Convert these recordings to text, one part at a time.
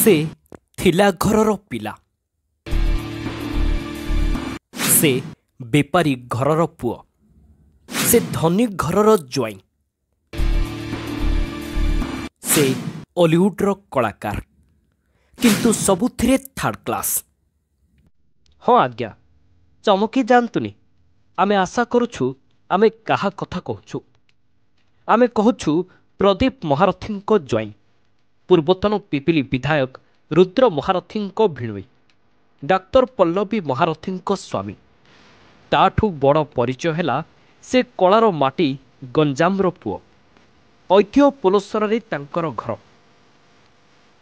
से थिला घरर पिला से बेपारी घरर पुओ से धनी घरर ज्वाई से हॉलीवुडर कलाकार किंतु सबुथिरे थर्ड क्लास। हाँ आज्ञा चमकी जातुनि आमे आशा करुछु आमे कहा कथा कहूछु आमे कहूछु प्रदीप महारथी ज्वाई पूर्वतन पिपिली विधायक रुद्र महारथी भिणुई डाक्तर पल्लवी महारथी स्वामी ताठू बड़ परिचय हैला से कलार माटी गंजामर पुओ ऐतिह्य पोलसर तांकर घर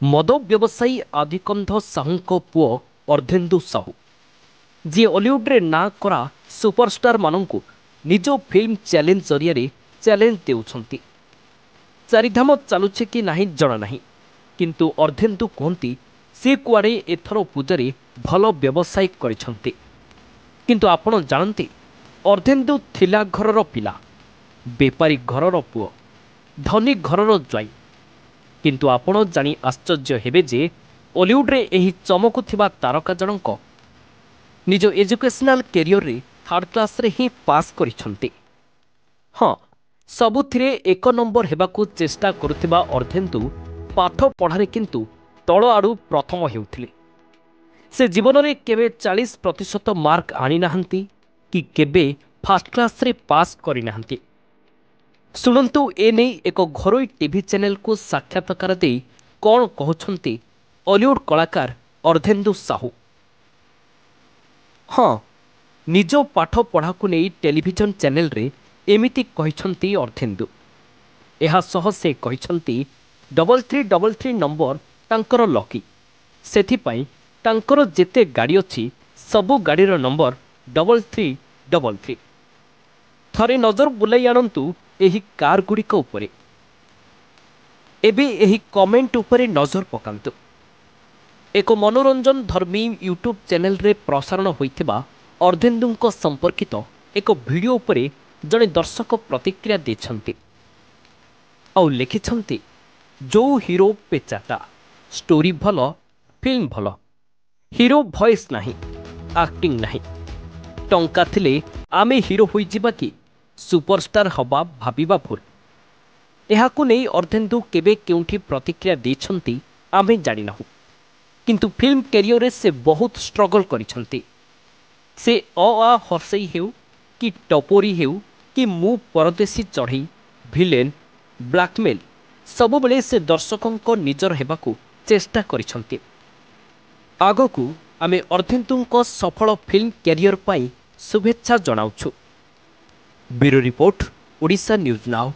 मद व्यवसायी आदिकंध साहू पुओ अर्धेन्दु साहू जी हॉलीवुड्रे ना करा सुपरस्टार मानंकु निज फिल्म चैलेंज जरिया चैलेंज देउछंती। चारिधाम चलुछे कि नाही जଣା नाही किंतु अर्धेन्दु कहती से कुआड़े एथर पूजारे भल व्यवसाय करिछंती। किंतु आपण जानती अर्धेन्दु थिला घरर पिला बेपारी घरर पुओ धनी घरर ज्वाई किंतु आपण जानी आश्चर्य हेबे जे हॉलीवुड्रे एही चमकुथिबा तारका जनक निज एजुकेशनल कैरियर रे थर्ड क्लास रे ही पास करिछंती। हाँ सबुथिरे एक नंबर हेबाकू चेष्टा करुथिबा अर्धेन्दु पाठ पढ़ारे किंतु तल आड़ू प्रथम हेउथिले। से जीवन में केवे 40% मार्क आनी नाहंती कि केवे फर्स्ट क्लास रे पास करि नाहंती। सुनंतु ए नहीं एक घरोई टीवी चैनल को साक्षात्कार दे कौन कहउछंती हॉलीवुड कलाकार अर्धेन्दु साहू। हाँ निज पाठ पढ़ा को नहीं टेलीविजन चैनल रे एमिति कहिछंती अर्धेन्दु। एहा सह से कहिछंती 3333 नंबर तांकर लकी सेथिपाई तांकर जेते गाड़ी अछि सबु गाड़ीर नंबर 3333। थरे नजर बुलाई आनंतु एही कार गुड़िक उपरे एबे एही कमेंट उपरे नजर पकांतु। एक मनोरंजन धर्मी यूट्यूब चैनल रे प्रसारण होइथिबा अर्धेन्दुंक संपर्कित एक वीडियो उपरे जड़े दर्शक प्रतिक्रिया देछंती आउ लिखिछंती जो हीरो पेचाटा स्टोरी भल फिल्म भल हीरो भॉइस नहीं एक्टिंग नहीं टंका थिले आमे हीरो होई जिबा कि सुपरस्टार हवा भाबिबा भूल। एहाकु नै अर्धेन्दु केबे केउंठी प्रतिक्रिया देछंती आमे जानि नाहु किंतु फिल्म कैरियर रे से बहुत स्ट्रगल करिछंती। से आ हसई हेउ कि टपोरी हेउ कि मु परदेशी चढ़ई भिलेन ब्लैकमेल सबु बेले से दर्शकों निजर हेबाकू चेष्टा करिछंती। आगकू आमे अर्धेन्दुंक सफल फिल्म कैरियर पाई शुभेच्छा जनाउछु। Bureau report Odisha news now.